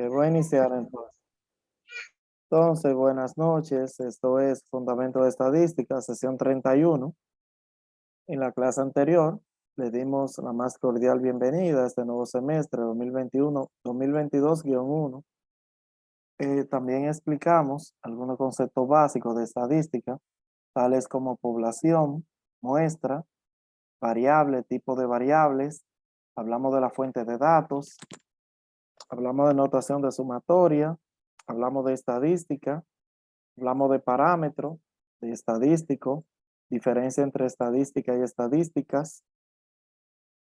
Voy a iniciar entonces. Entonces, buenas noches. Esto es Fundamento de Estadística, sesión 31. En la clase anterior le dimos la más cordial bienvenida a este nuevo semestre 2021-2022-1. También explicamos algunos conceptos básicos de estadística, tales como población, muestra, variable, tipo de variables. Hablamos de la fuente de datos, hablamos de notación de sumatoria, hablamos de estadística, hablamos de parámetro, de estadístico, diferencia entre estadística y estadísticas.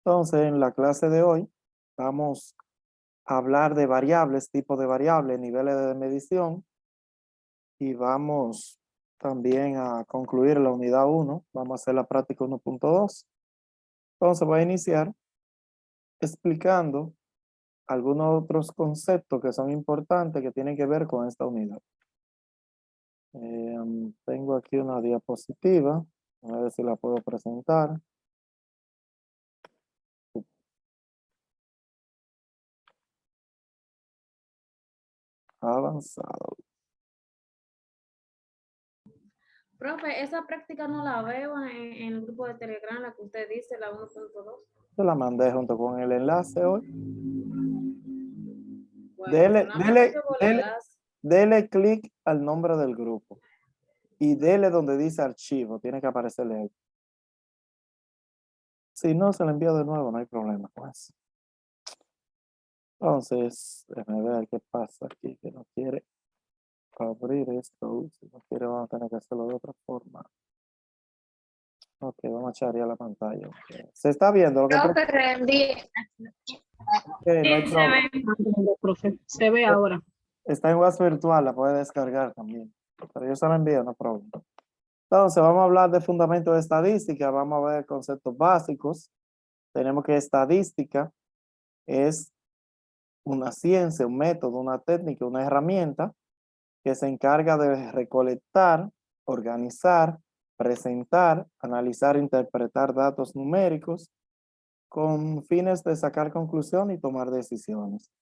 Entonces, en la clase de hoy vamos a hablar de variables, tipos de variables, niveles de medición, y vamos también a concluir la unidad 1. Vamos a hacer la práctica 1.2. Entonces, voy a iniciar explicando algunos otros conceptos que son importantes que tienen que ver con esta unidad. Tengo aquí una diapositiva, a ver si la puedo presentar. Avanzado. Profe, esa práctica no la veo en el grupo de Telegram, la que usted dice, la 1.2. Yo la mandé junto con el enlace hoy. Bueno, solamente yo veo el enlace. Dele clic al nombre del grupo y dele donde dice archivo, tiene que aparecerle ahí. Si no, se lo envío de nuevo, no hay problema con eso. Entonces, déjame ver qué pasa aquí, que no quiere abrir esto. Si no quiere, vamos a tener que hacerlo de otra forma. Ok, vamos a echar ya la pantalla. Okay. ¿Se está viendo lo que Profe, reenvíe. no hay problema. Profe, se ve ahora. Está en WhatsApp virtual, la puede descargar también. Pero yo se la envío, no hay problema. Entonces, vamos a hablar de fundamentos de estadística, vamos a ver conceptos básicos. Tenemos que estadística es una ciencia, un método, una técnica, una herramienta que se encarga de recolectar, organizar, presentar, analizar, interpretar datos numéricos con fines de sacar conclusiones y tomar decisiones.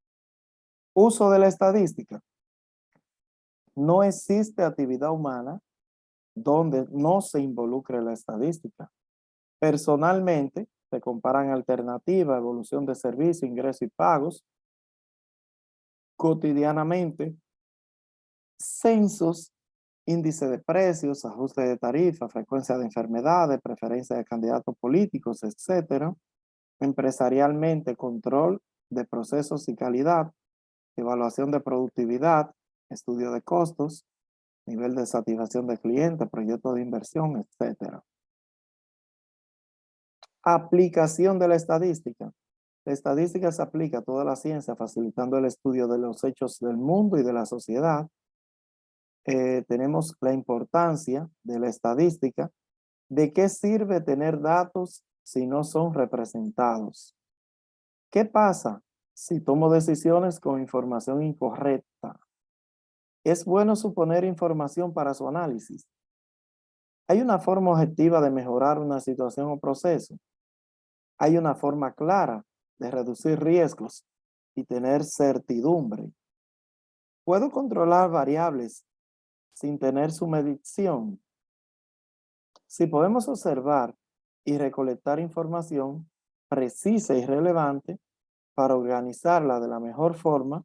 Uso de la estadística. No existe actividad humana donde no se involucre la estadística. Personalmente, se comparan alternativas, evolución de servicios, ingresos y pagos. Cotidianamente, censos, índice de precios, ajuste de tarifa, frecuencia de enfermedades, preferencia de candidatos políticos, etc. Empresarialmente, control de procesos y calidad, evaluación de productividad, estudio de costos, nivel de satisfacción de cliente, proyectos de inversión, etc. Aplicación de la estadística. La estadística se aplica a toda la ciencia, facilitando el estudio de los hechos del mundo y de la sociedad. Tenemos la importancia de la estadística. ¿De qué sirve tener datos si no son representados? ¿Qué pasa si tomo decisiones con información incorrecta? ¿Es bueno suponer información para su análisis? ¿Hay una forma objetiva de mejorar una situación o proceso? ¿Hay una forma clara de reducir riesgos y tener certidumbre? ¿Puedo controlar variables sin tener su medición? Si podemos observar y recolectar información precisa y relevante para organizarla de la mejor forma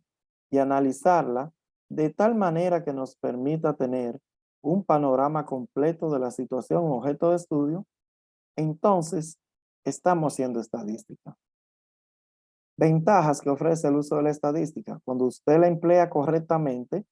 y analizarla de tal manera que nos permita tener un panorama completo de la situación objeto de estudio, entonces estamos haciendo estadística. Ventajas que ofrece el uso de la estadística. Cuando usted la emplea correctamente,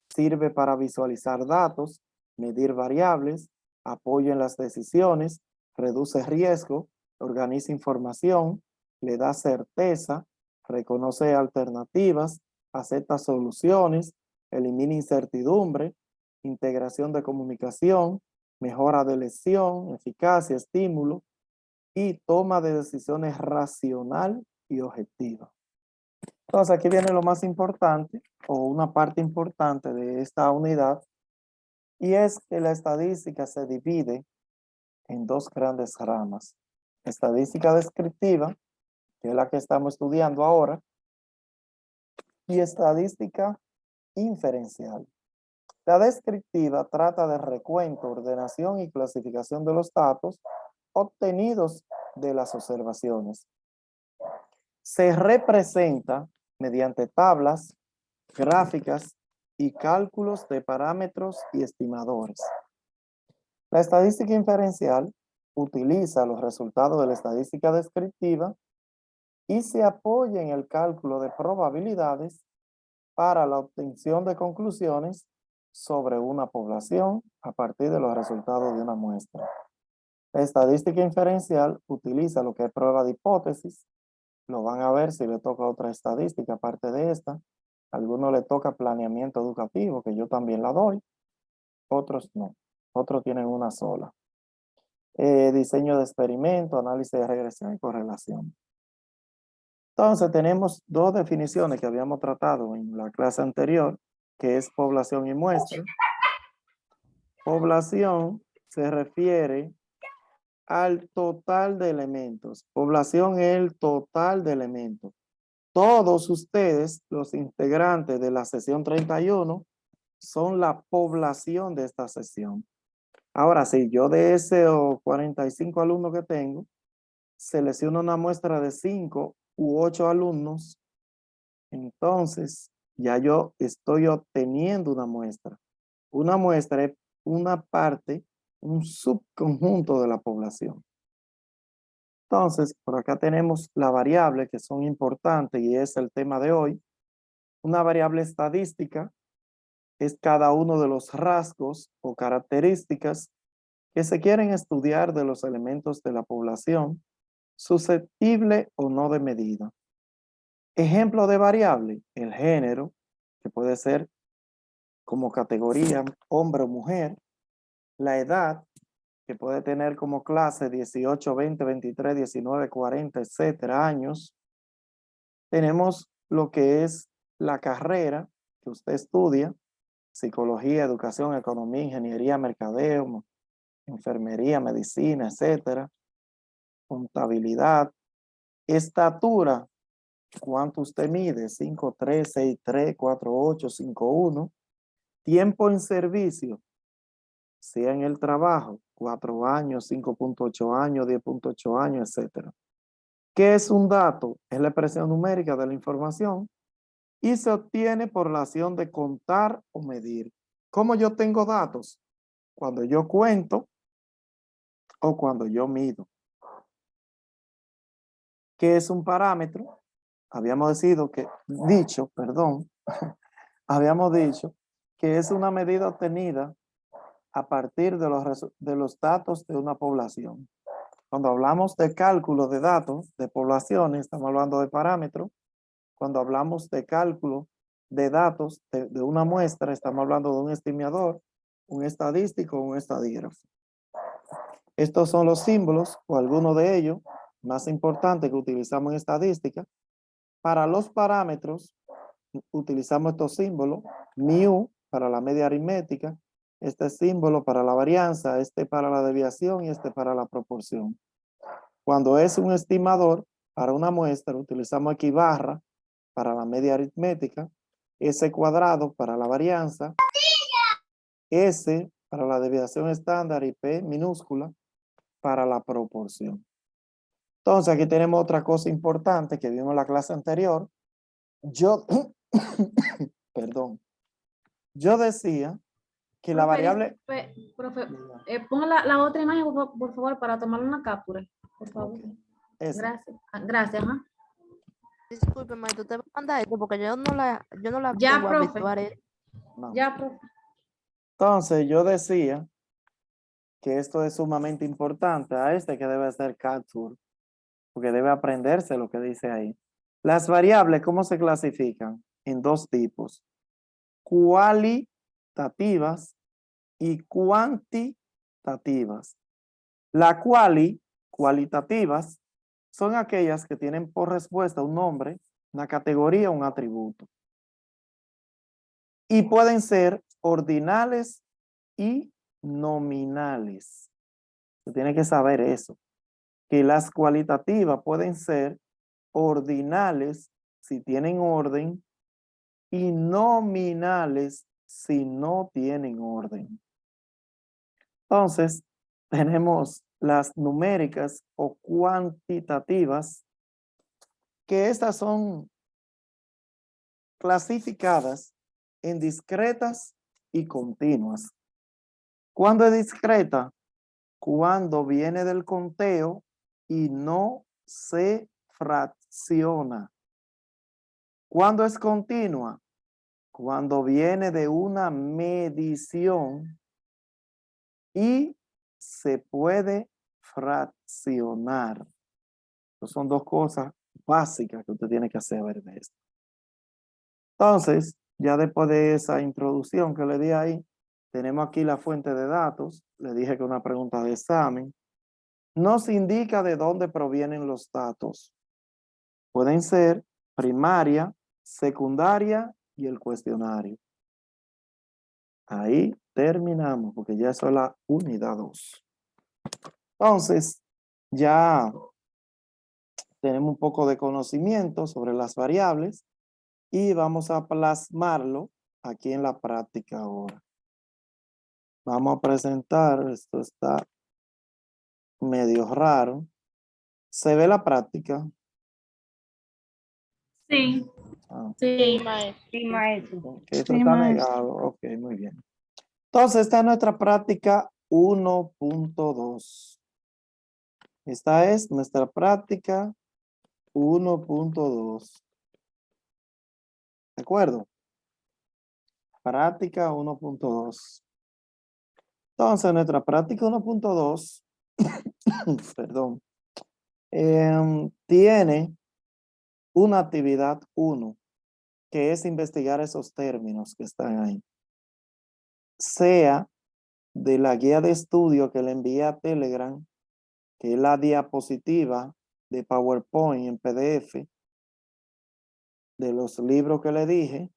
sirve para visualizar datos, medir variables, apoyo en las decisiones, reduce riesgo, organiza información, le da certeza, reconoce alternativas, acepta soluciones, elimina incertidumbre, integración de comunicación, mejora de elección, eficacia, estímulo y toma de decisiones racional y objetiva. Entonces aquí viene lo más importante o una parte importante de esta unidad, y es que la estadística se divide en dos grandes ramas. Estadística descriptiva, que es la que estamos estudiando ahora, y estadística inferencial. La descriptiva trata de recuento, ordenación y clasificación de los datos obtenidos de las observaciones. Se representa mediante tablas, gráficas y cálculos de parámetros y estimadores. La estadística inferencial utiliza los resultados de la estadística descriptiva y se apoya en el cálculo de probabilidades para la obtención de conclusiones sobre una población a partir de los resultados de una muestra. La estadística inferencial utiliza lo que es prueba de hipótesis. Lo van a ver si le toca otra estadística aparte de esta. A algunos le toca planeamiento educativo, que yo también la doy. Otros no. Otros tienen una sola. Diseño de experimento, análisis de regresión y correlación. Entonces tenemos dos definiciones que habíamos tratado en la clase anterior, que es población y muestra. Población se refiere al total de elementos. Población es el total de elementos. Todos ustedes, los integrantes de la sesión 31, son la población de esta sesión. Ahora, si yo de esos 45 alumnos que tengo, selecciono una muestra de 5 u 8 alumnos, entonces ya yo estoy obteniendo una muestra. Una muestra es una parte, un subconjunto de la población. Entonces, por acá tenemos la variable que son importantes y es el tema de hoy. Una variable estadística es cada uno de los rasgos o características que se quieren estudiar de los elementos de la población, susceptible o no de medida. Ejemplo de variable, el género, que puede ser como categoría hombre o mujer, la edad, que puede tener como clase 18, 20, 23, 19, 40, etcétera, años. Tenemos lo que es la carrera que usted estudia, psicología, educación, economía, ingeniería, mercadeo, enfermería, medicina, etcétera. Contabilidad. Estatura, ¿cuánto usted mide? 5'3", 6'3", 4'8", 5'1". Tiempo en servicio, sea en el trabajo, 4 años, 5.8 años, 10.8 años, etcétera. ¿Qué es un dato? Es la expresión numérica de la información y se obtiene por la acción de contar o medir. ¿Cómo yo tengo datos? Cuando yo cuento o cuando yo mido. ¿Qué es un parámetro? Habíamos habíamos dicho que es una medida obtenida a partir de los datos de una población. Cuando hablamos de cálculo de datos de poblaciones, estamos hablando de parámetros. Cuando hablamos de cálculo de datos de una muestra, estamos hablando de un estimador, un estadístico, un estadígrafo. Estos son los símbolos o algunos de ellos más importantes que utilizamos en estadística. Para los parámetros, utilizamos estos símbolos, mu para la media aritmética, este símbolo para la varianza, este para la desviación y este para la proporción. Cuando es un estimador, para una muestra, utilizamos aquí barra para la media aritmética, S cuadrado para la varianza, S para la desviación estándar y P minúscula para la proporción. Entonces aquí tenemos otra cosa importante que vimos en la clase anterior. Perdón. Yo decía que la variable... Profe, ponga la otra imagen, por favor, para tomar una captura, por favor. Okay. Gracias. Gracias, ajá. Disculpe, maestro, usted me manda esto porque yo no la Ya, tengo profe. habitual. No. Ya, profe. Entonces yo decía que esto es sumamente importante a este que debe hacer capture, porque debe aprenderse lo que dice ahí. Las variables, ¿cómo se clasifican? En dos tipos, cualitativas y cuantitativas. La cualitativas son aquellas que tienen por respuesta un nombre, una categoría, un atributo. Y pueden ser ordinales y nominales. Se tiene que saber eso, que las cualitativas pueden ser ordinales si tienen orden y nominales si no tienen orden. Entonces, tenemos las numéricas o cuantitativas, que estas son clasificadas en discretas y continuas. ¿Cuándo es discreta? Cuando viene del conteo y no se fracciona. ¿Cuándo es continua? Cuando viene de una medición y se puede fraccionar. Esas son dos cosas básicas que usted tiene que saber de esto. Entonces, ya después de esa introducción que le di ahí, tenemos aquí la fuente de datos. Le dije que una pregunta de examen nos indica de dónde provienen los datos. Pueden ser primaria, secundaria y el cuestionario. Ahí terminamos, porque ya eso es la unidad 2. Entonces, ya tenemos un poco de conocimiento sobre las variables y vamos a plasmarlo aquí en la práctica ahora. Vamos a presentar, esto está medio raro. ¿Se ve la práctica? Sí. Ah, Sí. Sí, maestro. ok, esto Sí, está maestro. negado. Ok, muy bien. Entonces, esta es nuestra práctica 1.2. Esta es nuestra práctica 1.2. ¿De acuerdo? Práctica 1.2. Entonces, nuestra práctica 1.2, perdón, tiene una actividad 1, que es investigar esos términos que están ahí. Sea de la guía de estudio que le envía a Telegram, que es la diapositiva de PowerPoint en PDF, de los libros que le dije,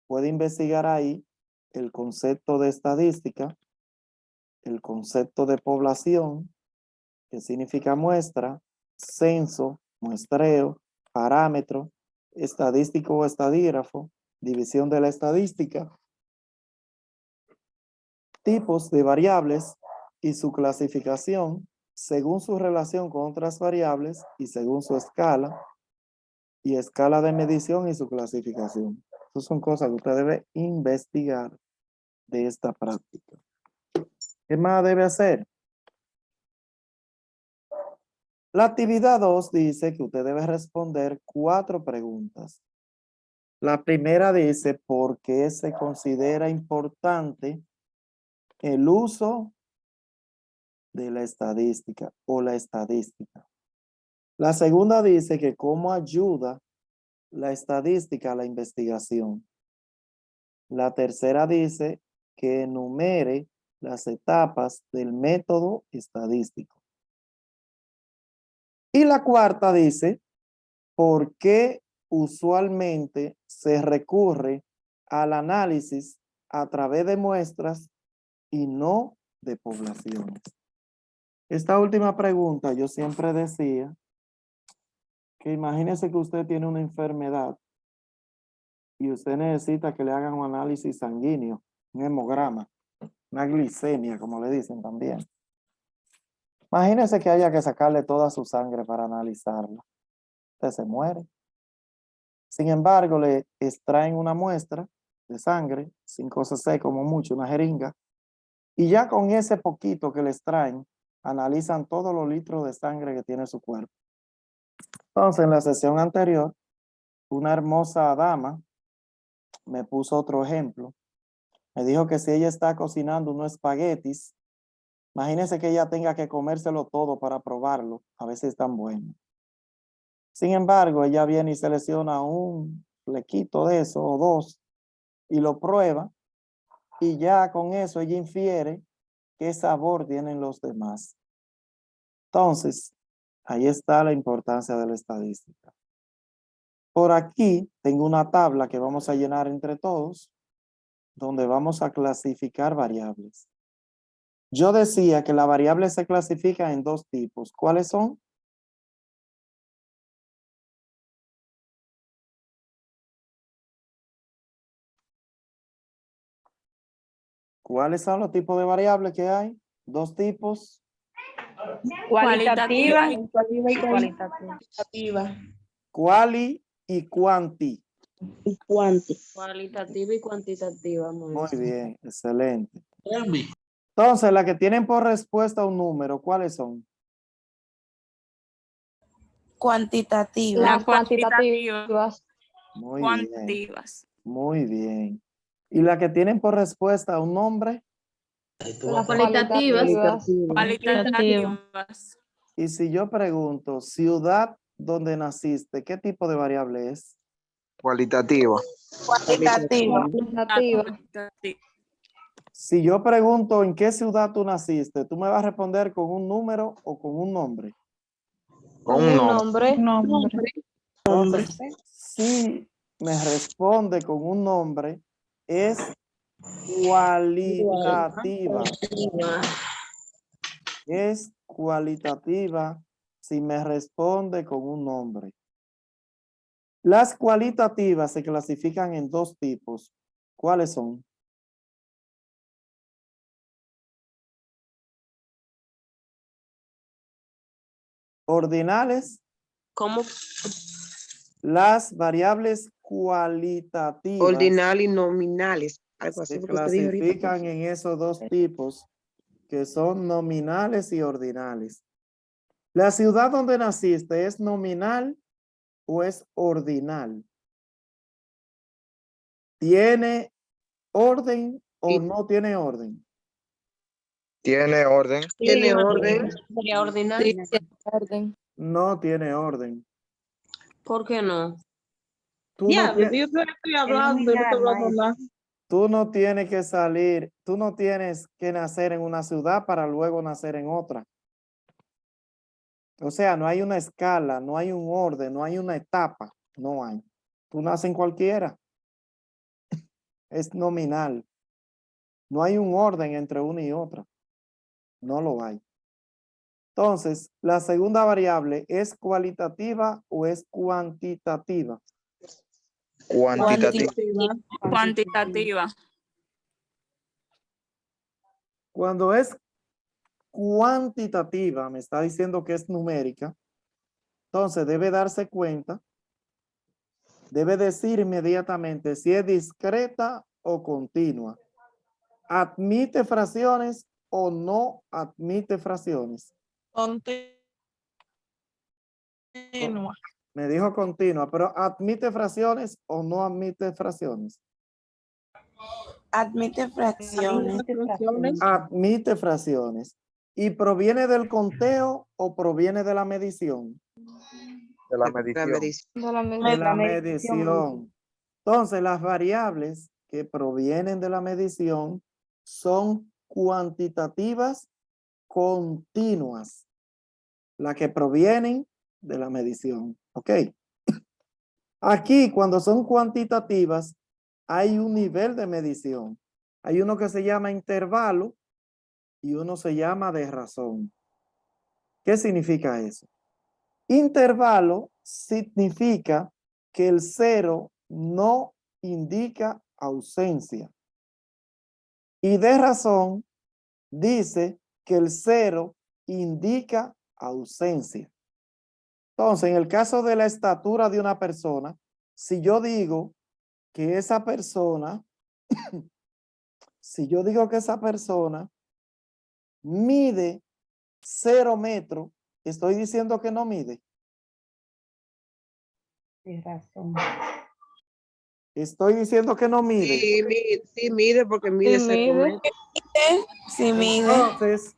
puede investigar ahí el concepto de estadística, el concepto de población, que significa muestra, censo, muestreo, parámetro, estadístico o estadígrafo, división de la estadística, tipos de variables y su clasificación según su relación con otras variables y según su escala y escala de medición y su clasificación. Esas son cosas que usted debe investigar de esta práctica. ¿Qué más debe hacer? La actividad 2 dice que usted debe responder 4 preguntas. La primera dice, ¿por qué se considera importante el uso de la estadística o la estadística? La segunda dice que cómo ayuda la estadística a la investigación. La tercera dice que enumere las etapas del método estadístico. Y la cuarta dice, ¿por qué usualmente se recurre al análisis a través de muestras y no de poblaciones? Esta última pregunta yo siempre decía que imagínese que usted tiene una enfermedad y usted necesita que le hagan un análisis sanguíneo, un hemograma, una glicemia, como le dicen también. Imagínese que haya que sacarle toda su sangre para analizarla. Usted se muere. Sin embargo, le extraen una muestra de sangre, 5 cc como mucho, una jeringa, y ya con ese poquito que le extraen, analizan todos los litros de sangre que tiene su cuerpo. Entonces, en la sesión anterior, una hermosa dama me puso otro ejemplo. Me dijo que si ella está cocinando unos espaguetis, imagínese que ella tenga que comérselo todo para probarlo, a ver si están buenos. Sin embargo, ella viene y selecciona un flequito de eso o 2 y lo prueba, y ya con eso ella infiere qué sabor tienen los demás. Entonces, ahí está la importancia de la estadística. Por aquí tengo una tabla que vamos a llenar entre todos, donde vamos a clasificar variables. Yo decía que la variable se clasifica en 2 tipos. ¿Cuáles son? ¿Cuáles son los tipos de variables que hay? Dos tipos. Cualitativa y cualitativa. Quali y quanti. y cuanti. Cualitativa y cuantitativa. Muy bien, excelente. Entonces, las que tienen por respuesta un número, ¿cuáles son? Cuantitativa. Las cuantitativas. Muy bien, Cuantitativas. muy bien. ¿Y las que tienen por respuesta un nombre? Las Cualitativas. Cualitativas. Y si yo pregunto, ciudad donde naciste, ¿qué tipo de variable es? Cualitativa. Cuantitativa. Cuantitativa. Si yo pregunto en qué ciudad tú naciste, ¿tú me vas a responder con un número o con un nombre? Con un nombre. Nombre. Entonces, si me responde con un nombre, es cualitativa. Es cualitativa si me responde con un nombre. Las cualitativas se clasifican en dos tipos. ¿Cuáles son? Ordinales. ¿Cómo? Las variables cualitativas Ordinal y nominales. Algo así se porque usted dijo ahorita. clasifican en esos dos tipos que son nominales y ordinales. ¿La ciudad donde naciste es nominal o es ordinal? ¿Tiene orden o Sí. no tiene orden? Tiene orden. Tiene orden. Sería ordinal. Sí, No tiene orden. ¿Por qué no? Tú no, Yo estoy hablando y no estoy hablando nada. tú no tienes que salir, tú no tienes que nacer en una ciudad para luego nacer en otra. O sea, no hay una escala, no hay un orden, no hay una etapa, no hay. Tú naces en cualquiera. Es nominal. No hay un orden entre una y otra. No lo hay. Entonces, la segunda variable, ¿es cualitativa o es cuantitativa? Cuantitativa. Cuantitativa. Cuando es cuantitativa, me está diciendo que es numérica, entonces debe darse cuenta, debe decir inmediatamente si es discreta o continua. ¿Admite fracciones o no admite fracciones? Continua. Me dijo continua, pero ¿admite fracciones o no admite fracciones? Admite fracciones. Admite fracciones. ¿Y proviene del conteo o proviene de la medición? De la La medición. medición. De la medición. Entonces, las variables que provienen de la medición son cuantitativas continuas. Las que provienen de la medición. ¿Ok? Aquí, cuando son cuantitativas, hay un nivel de medición. Hay uno que se llama intervalo y uno se llama de razón. ¿Qué significa eso? Intervalo significa que el cero no indica ausencia. Y de razón dice que el cero indica ausencia. Entonces, en el caso de la estatura de una persona, si yo digo que esa persona, si yo digo que esa persona mide 0 metros, estoy diciendo que no mide. Estoy diciendo que no mide. Sí, mide porque mide 0 metros. Sí, mide. Entonces,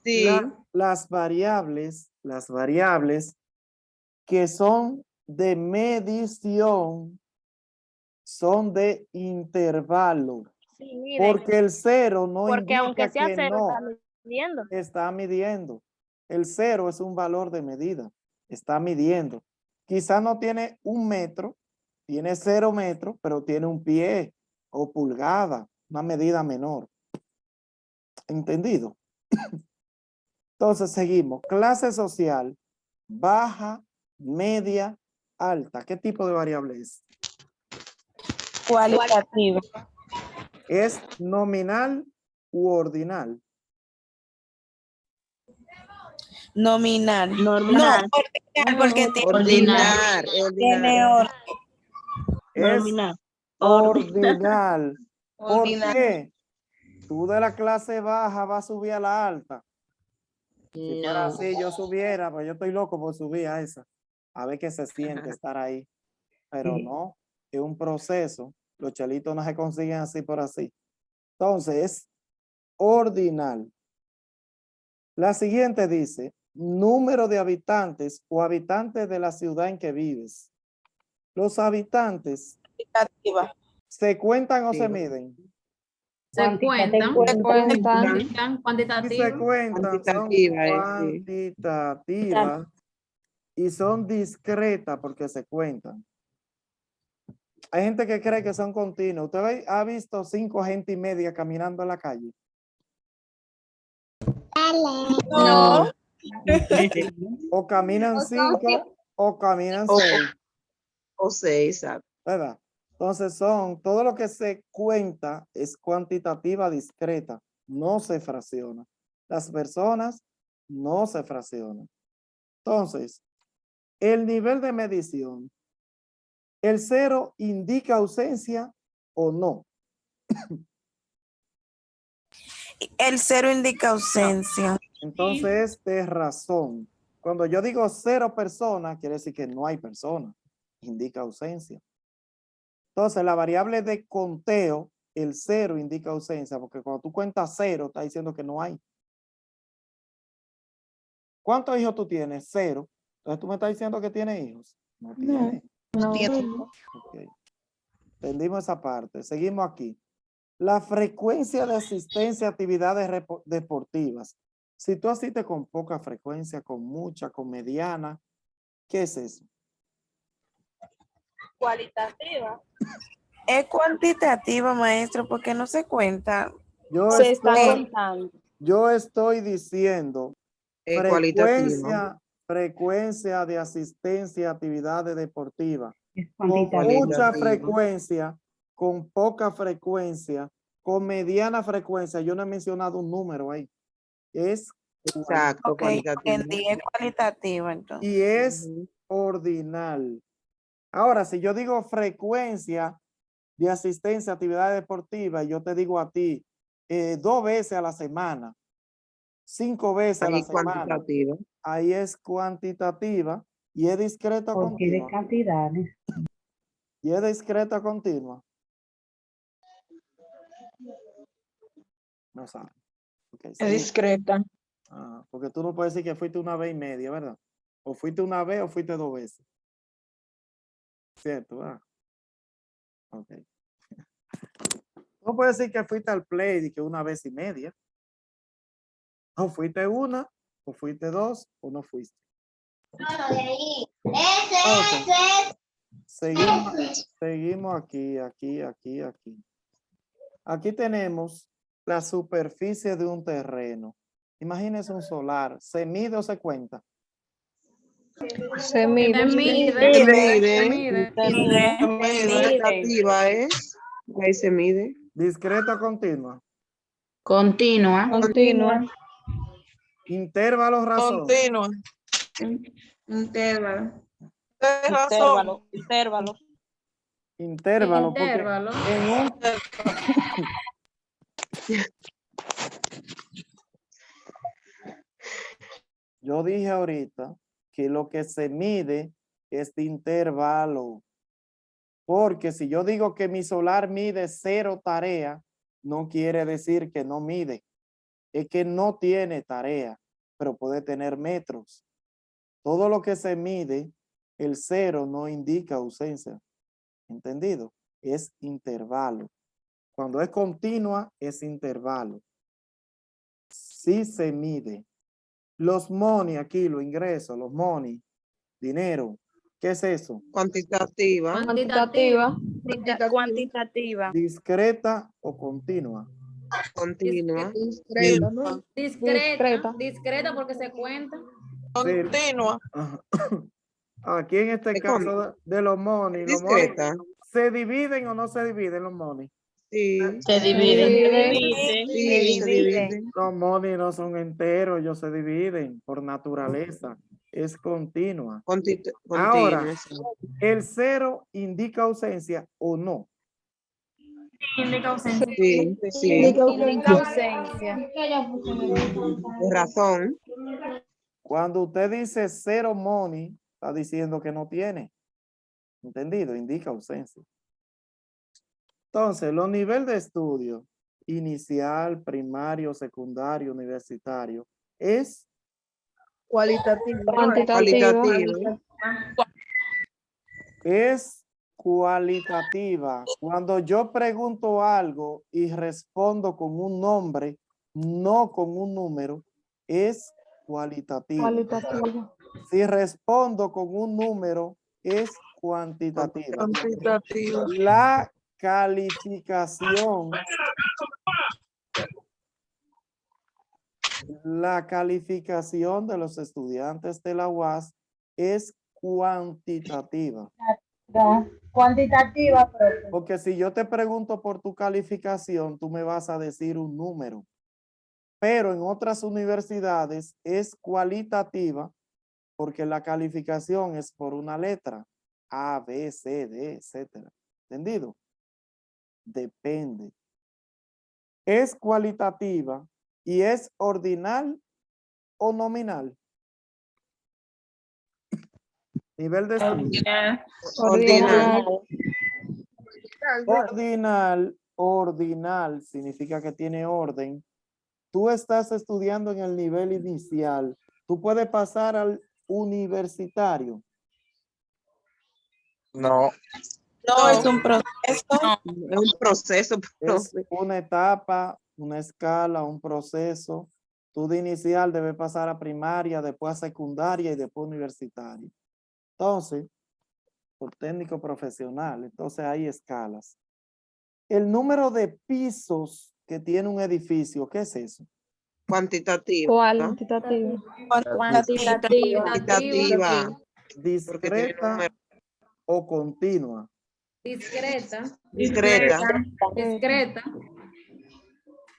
Sí. las variables que son de medición son de intervalo. Sí, mide. Porque el cero no Porque indica aunque sea que cero, no está midiendo. está midiendo. El cero es un valor de medida. Está midiendo. Quizá no tiene 1 metro, tiene 0 metros, pero tiene un pie o pulgada, una medida menor. ¿Entendido? Entonces seguimos. Clase social, baja, media, alta. ¿Qué tipo de variable es? Cualitativa. ¿Es nominal u ordinal? Nominal. Normal. No, ordinal, porque Ordinar. tiene orden. Es Nominal. ordinal. ¿Por Ordinal. qué? Tú de la clase baja vas a subir a la alta. Si fuera No. así, yo subiera, pues yo estoy loco por subir a esa. A ver qué se siente estar ahí. Pero no, es un proceso. Los chelitos no se consiguen así por así. Entonces, es ordinal. La siguiente dice, número de habitantes o habitantes de la ciudad en que vives. Los habitantes, Cuantitativa. ¿se cuentan o se Sí. miden? Se cuentan. Cuentan. Si se Cuantitativas. cuentan, son Cuantitativa, sí. cuantitativas y son discretas porque se cuentan. Hay gente que cree que son continuos. ¿Usted ha visto 5 gente y media caminando en la calle? No. O caminan 5 o caminan O- 6, O 6, ¿verdad? Entonces todo lo que se cuenta es cuantitativa discreta, no se fracciona. Las personas no se fraccionan. Entonces, el nivel de medición, ¿el 0 indica ausencia o no? El 0 indica ausencia. Entonces, es de razón. Cuando yo digo 0 personas, quiere decir que no hay personas. Indica ausencia. Entonces, la variable de conteo, el 0 indica ausencia, porque cuando tú cuentas 0, está diciendo que no hay. ¿Cuántos hijos tú tienes? 0. Entonces, tú me estás diciendo que tienes hijos. No tiene. Ok. Entendimos esa parte. Seguimos aquí. La frecuencia de asistencia a actividades deportivas. Si tú asistes con poca frecuencia, con mucha, con mediana, ¿qué es eso? Cualitativa. Es cuantitativa, maestro, porque no se cuenta. Yo estoy diciendo cualitativa. frecuencia de asistencia a actividades deportivas. Con cuantitativa. mucha frecuencia, con poca frecuencia, con mediana frecuencia. Yo no he mencionado un número ahí. Es Exacto, Ok, cualitativa. entendí, es cualitativa, entonces. y es Ujú. ordinal. Ahora, si yo digo frecuencia de asistencia a actividades deportivas, yo te digo a ti 2 veces a la semana, 5 veces a la Ahí semana. cuantitativa. Ahí es cuantitativa y es discreta continua. cantidades. Y es discreta continua. No sabe. Okay, Es seguimos. discreta. Porque tú no puedes decir que fuiste 1 vez y media, ¿verdad? O fuiste 1 vez o fuiste 2 veces. ¿Cierto? ¿Verdad? Ok. No puedes decir que fuiste al play y que 1 vez y media. O fuiste 1, o fuiste 2, o no fuiste. Entonces, seguimos aquí. Aquí tenemos la superficie de un terreno. Imagínense un solar. ¿Se mide o se cuenta? Se mide. Se mide. Se Se mide. mide. Cualitativa es. Ahí se mide. Discreta o continua. Continua. Intervalo razón. Intervalo. Intervalo. Porque Intervalo. en un... Yo dije ahorita que lo que se mide es de intervalo. Porque si yo digo que mi solar mide 0 tarea, no quiere decir que no mide. Es que no tiene tarea, pero puede tener metros. Todo lo que se mide, el 0 no indica ausencia. ¿Entendido? Es intervalo. Cuando es continua, es intervalo. Sí se mide. Los money, aquí lo ingreso, los money, dinero. ¿Qué es eso? Cuantitativa. Cuantitativa. ¿Discreta o continua? Continua. Discreta porque se cuenta. Continua. Aquí en este Es caso de los money, Discreta. ¿se dividen o no se dividen los money? Sí. Se divide. Sí, se divide. Los moni no son enteros, ellos se dividen por naturaleza. Es continua. Ahora, Continua, exacto. ¿el cero indica ausencia o no? Indica ausencia. Sí, sí. Indica ausencia. De razón. Cuando usted dice cero money, está diciendo que no tiene. ¿Entendido? Indica ausencia. Entonces, los niveles de estudio, inicial, primario, secundario, universitario, es Cualitativa. es cualitativa. Cuando yo pregunto algo y respondo con un nombre, no con un número, es cualitativa. Si respondo con un número, es cuantitativa. Cuantitativa. La calificación, de los estudiantes de la UAS es cuantitativa. Cuantitativa, profe. Porque si yo te pregunto por tu calificación, tú me vas a decir un número. Pero en otras universidades es cualitativa porque la calificación es por una letra. A, B, C, D, etcétera. ¿Entendido? Depende. Es cualitativa y es ordinal o nominal. Nivel de estudio. Ordinal significa que tiene orden. Tú estás estudiando en el nivel inicial. Tú puedes pasar al universitario. No. No, es un proceso. Es un proceso, Es profe. una etapa, una escala, un proceso. Tú de inicial debes pasar a primaria, después a secundaria y después universitario. Entonces, por técnico profesional, entonces hay escalas. El número de pisos que tiene un edificio, ¿qué es eso? Cuantitativa. Cuantitativa. Cuantitativa. Discreta o continua. Discreta. Discreta. Discreta.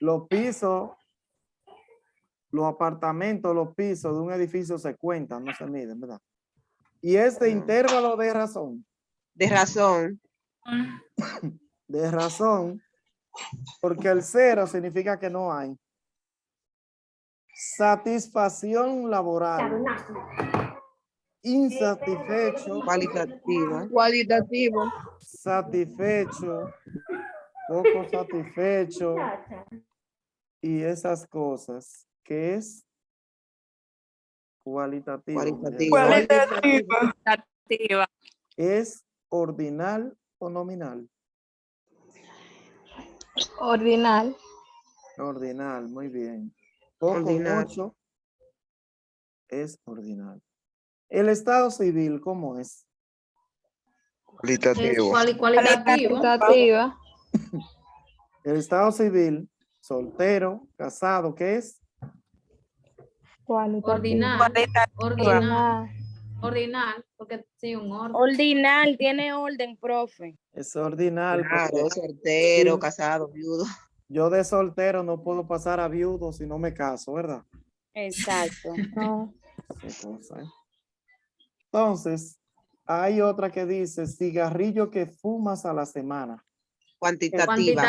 Los pisos, los apartamentos, los pisos de un edificio se cuentan, no se miden, ¿verdad? Y es de intervalo de razón. De razón. De razón, porque el cero significa que no hay. Satisfacción laboral. Insatisfecho. Cualitativa. Satisfecho. Poco satisfecho. Y esas cosas. ¿Qué es? Cualitativo. Cualitativa. ¿Es ordinal o nominal? Ordinal. Ordinal, muy bien. Poco, Ordinal. mucho es ordinal. El estado civil, ¿cómo es? Cualitativo. Cualitativa. El estado civil, soltero, casado, ¿qué es? Ordinal. Ordinal. Ordinal. Porque sí, un orden. Ordinal, tiene orden, profe. Es ordinal. Claro, porque soltero, sí. casado, viudo. Yo de soltero no puedo pasar a viudo si no me caso, ¿verdad? Exacto. Qué cosa, ¿eh? Entonces, hay otra que dice cigarrillo que fumas a la semana. Cuantitativa.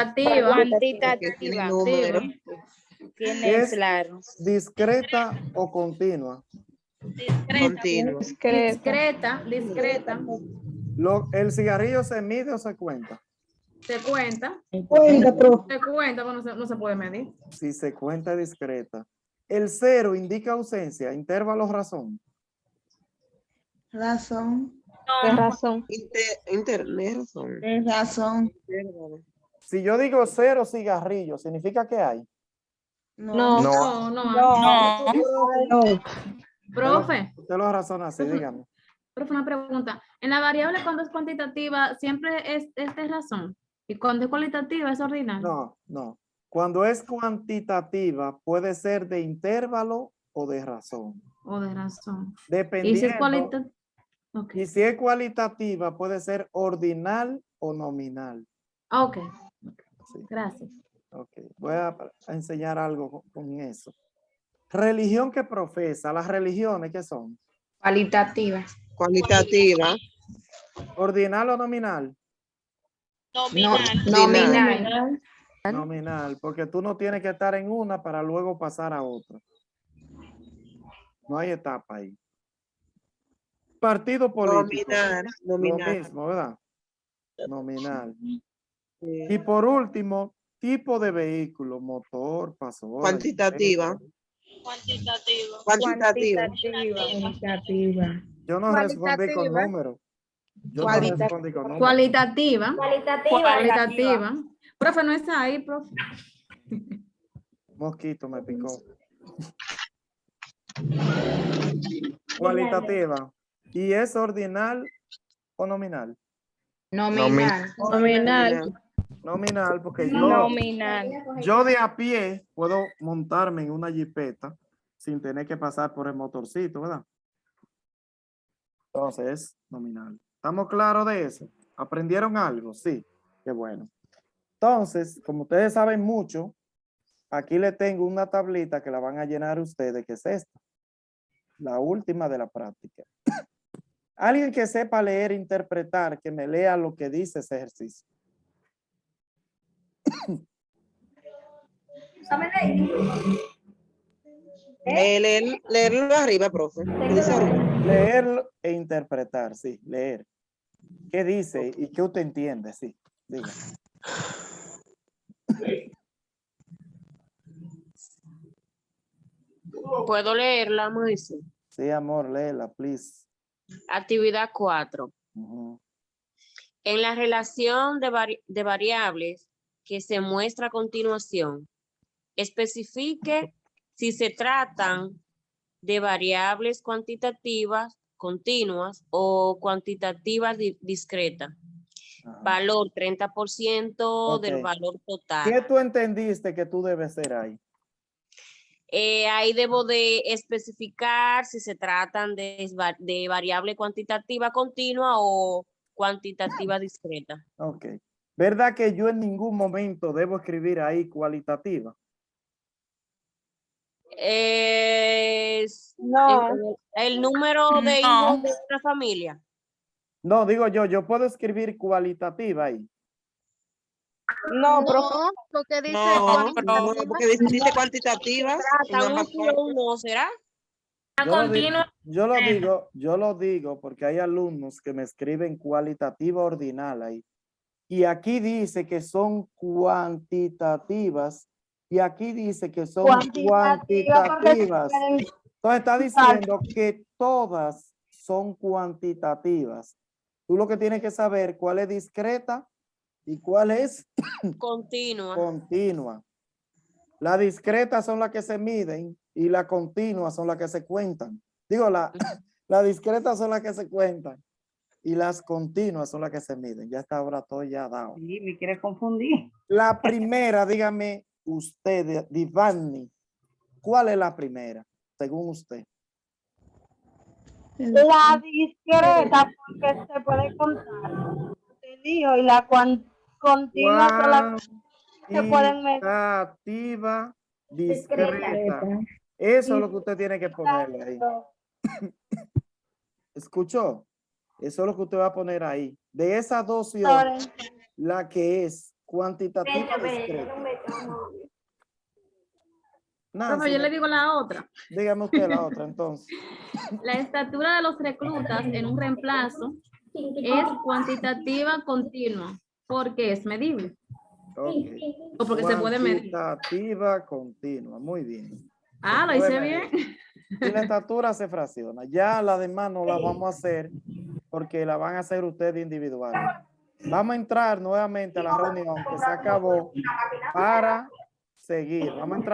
Cuantitativa. Número. Tiene Es claro. discreta o continua. Continuo. Discreta. Discreta. ¿El cigarrillo se mide o se cuenta? Se cuenta. Se cuenta, pero no se puede medir. Si se cuenta discreta. El cero indica ausencia, intervalo, razón. Razón. Razón. Si yo digo cero cigarrillo, ¿significa que hay? No. Profe, Usted lo razona así, dígame. profe, una pregunta. En la variable cuando es cuantitativa, siempre es de razón. Y cuando es cualitativa es ordinal. No. Cuando es cuantitativa, puede ser de intervalo o de razón. O de razón. Dependiendo. Y si es cualitativa. Ok. Y si es cualitativa, puede ser ordinal o nominal. Ok. Sí. Gracias. Ok, voy a enseñar algo con eso. Religión que profesa, las religiones que son, Cualitativas. Cualitativa. ordinal o nominal. Nominal. Nominal, porque tú no tienes que estar en una para luego pasar a otra. No hay etapa ahí. Partido político. Nominal. Lo Nominal. mismo, ¿verdad? Nominal. Sí. Y por último, tipo de vehículo, motor, pasola. Cuantitativa. Cuantitativa. Cualitativa. Yo no respondí con números. Yo no Cualitativa. respondí con números. Cualitativa. Cualitativa. Profe, no está ahí, profe. Mosquito me picó. Cualitativa. ¿Y es ordinal o nominal? Nominal. Nominal. Nominal, porque Nominal. yo de a pie puedo montarme en una jipeta sin tener que pasar por el motorcito, ¿verdad? Entonces es nominal. ¿Estamos claros de eso? ¿Aprendieron algo? Sí. Qué bueno. Entonces, como ustedes saben mucho, aquí le tengo una tablita que la van a llenar ustedes, que es esta. La última de la práctica. Alguien que sepa leer e interpretar, que me lea lo que dice ese ejercicio. Leerlo arriba, profe. ¿Qué dice arriba? Leer e interpretar, sí, leer. ¿Qué dice y qué usted entiende? Sí, diga. ¿Puedo leerla, Moisés? Sí, amor, léela, please. Actividad 4. Ujú. En la relación de variables que se muestra a continuación, especifique si se tratan de variables cuantitativas continuas o cuantitativas discretas. Ajá. Valor 30% del Ok. valor total. ¿Qué tú entendiste que tú debes ser ahí? Ahí debo de especificar si se tratan de variable cuantitativa continua o cuantitativa discreta. Ok. ¿Verdad que yo en ningún momento debo escribir ahí cualitativa? No. El número de hijos de una familia. No, digo yo puedo escribir cualitativa ahí. No, profe. No, porque dice No, cualitativa. porque dice cuantitativa. y Tratan nada un más sí o un no, ¿será? Yo lo digo porque hay alumnos que me escriben cualitativa ordinal ahí. Y aquí dice que son cuantitativas y aquí dice que son cuantitativas. Entonces está diciendo que todas son cuantitativas. Tú lo que tienes que saber cuál es discreta y cuál es Continua. continua. Las discretas son las que se miden y las continuas son las que se cuentan. Digo, las discretas son las que se cuentan y las continuas son las que se miden. Ya está, ahora todo ya dado. Sí, me quiere confundir. La primera, dígame usted, Divani, ¿cuál es la primera, según usted? La discreta, porque se puede contar. Te digo, y la continua son las que se pueden medir. Cuantitativa, discreta. Eso es lo que usted tiene que ponerle ahí. ¿Escuchó? Eso es lo que usted va a poner ahí. De esas dos opciones, la que es cuantitativa, discreta. Nancy, Profe, yo le digo la otra. dígame usted la otra, entonces. La estatura de los reclutas en un reemplazo es cuantitativa continua porque es medible. Ok. O porque se puede medir. Cuantitativa continua. Muy bien. Ah, lo hice bien. Y la estatura se fracciona. Ya la demás no la vamos a hacer porque la van a hacer ustedes individuales. Vamos a entrar nuevamente a la reunión que se acabó para seguir. Vamos a entrar.